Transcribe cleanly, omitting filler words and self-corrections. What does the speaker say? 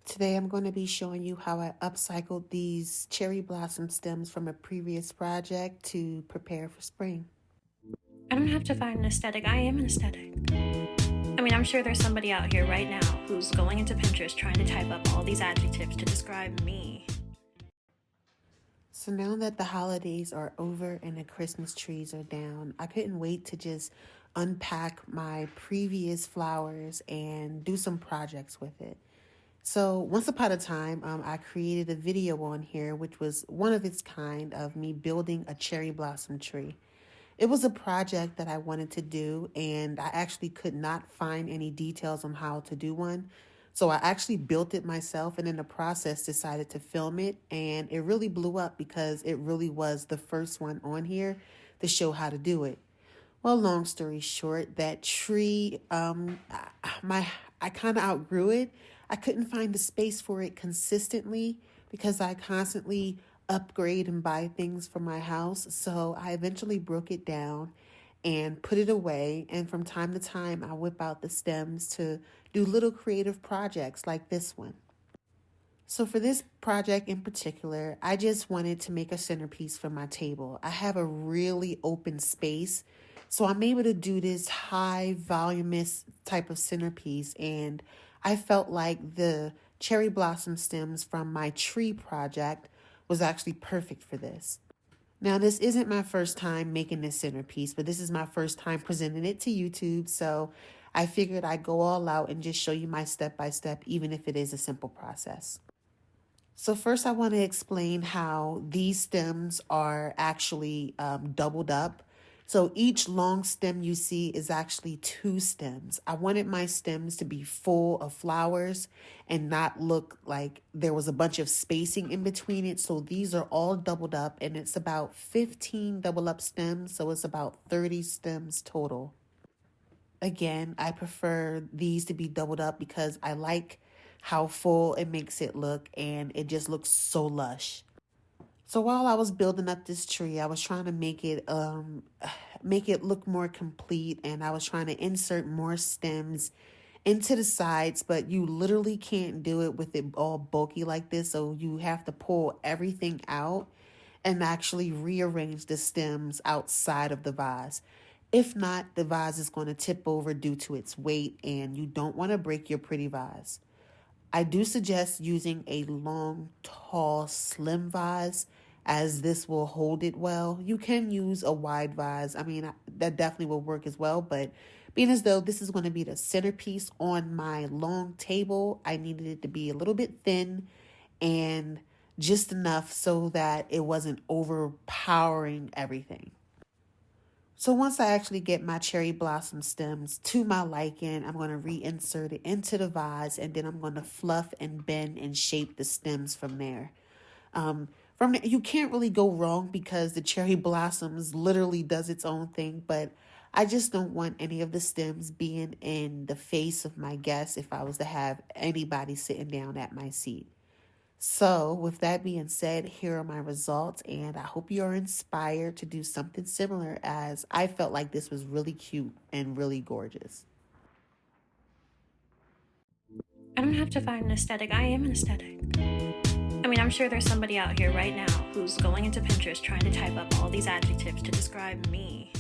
Today I'm going to be showing you how I upcycled these cherry blossom stems from a previous project to prepare for spring. I don't have to find an aesthetic, I am an aesthetic. I mean, I'm sure there's somebody out here right now who's going into Pinterest trying to type up all these adjectives to describe me. So now that the holidays are over and the Christmas trees are down, I couldn't wait to just unpack my previous flowers and do some projects with it. So once upon a time, I created a video on here, which was one of its kind of me building a cherry blossom tree. It was a project that I wanted to do, and I actually could not find any details on how to do one. So I actually built it myself, and in the process decided to film it, and it really blew up because it really was the first one on here to show how to do it. Well, long story short, that tree, I kind of outgrew it. I couldn't find the space for it consistently because I constantly upgrade and buy things for my house. So I eventually broke it down and put it away. And from time to time, I whip out the stems to do little creative projects like this one. So for this project in particular, I just wanted to make a centerpiece for my table. I have a really open space, so I'm able to do this high voluminous type of centerpiece, and I felt like the cherry blossom stems from my tree project was actually perfect for this. Now, this isn't my first time making this centerpiece, but this is my first time presenting it to YouTube, so I figured I'd go all out and just show you my step by step, even if it is a simple process. So first I want to explain how these stems are actually doubled up. So each long stem you see is actually two stems. I wanted my stems to be full of flowers and not look like there was a bunch of spacing in between it. So these are all doubled up, and it's about 15 double up stems. So it's about 30 stems total. Again, I prefer these to be doubled up because I like how full it makes it look, and it just looks so lush. So while I was building up this tree, I was trying to make it look more complete, and I was trying to insert more stems into the sides, but you literally can't do it with it all bulky like this. So you have to pull everything out and actually rearrange the stems outside of the vase. If not, the vase is going to tip over due to its weight, and you don't want to break your pretty vase. I do suggest using a long, tall, slim vase, as this will hold it well. You can use a wide vase. I mean, that definitely will work as well, but being as though this is going to be the centerpiece on my long table, I needed it to be a little bit thin and just enough so that it wasn't overpowering everything. So once I actually get my cherry blossom stems to my liking, I'm going to reinsert it into the vase, and then I'm going to fluff and bend and shape the stems from there. You can't really go wrong because the cherry blossoms literally does its own thing, but I just don't want any of the stems being in the face of my guests if I was to have anybody sitting down at my seat. So, with that being said, here are my results, and I hope you are inspired to do something similar, as I felt like this was really cute and really gorgeous. I don't have to find an aesthetic, I am an aesthetic. I mean, I'm sure there's somebody out here right now who's going into Pinterest trying to type up all these adjectives to describe me.